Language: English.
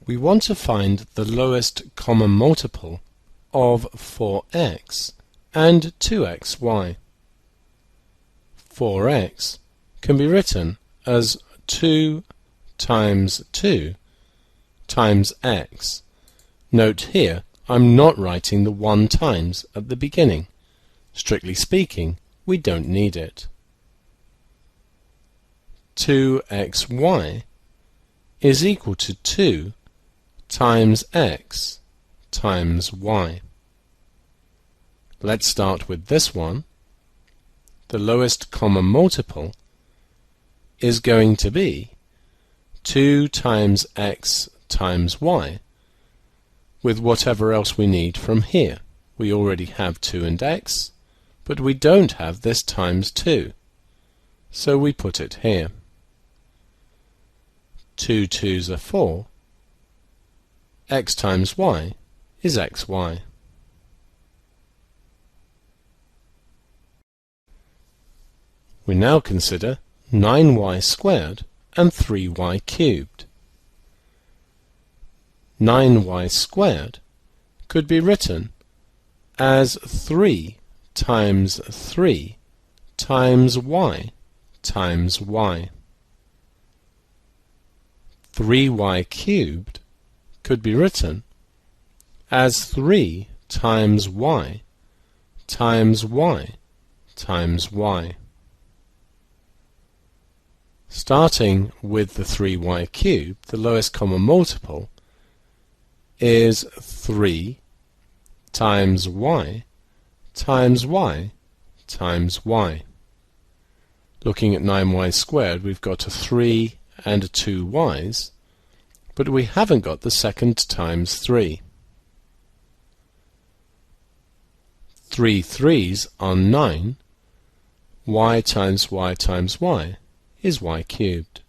We want to find the lowest common multiple of 4x and 2xy. 4x can be written as 2 times 2 times x. Note here, I'm not writing the 1 times at the beginning. Strictly speaking, we don't need it. 2xy is equal to 2 times x times y. Let's start with this one. The lowest common multiple is going to be 2 times x times y with whatever else we need from here. We already have 2 and x, but we don't have this times 2, so we put it here. 2 2's are 4. X times y is xy. We now consider 9y squared and 3y cubed. 9y squared could be written as 3 times 3 times y times y. 3y cubed could be written as 3 times y times y times y. Starting with the 3y cubed, the lowest common multiple is 3 times y times y times y. Looking at 9y squared, we've got a 3 and a 2 y's, but we haven't got the second times 3. 3 3's are 9. Y times y times y is y cubed.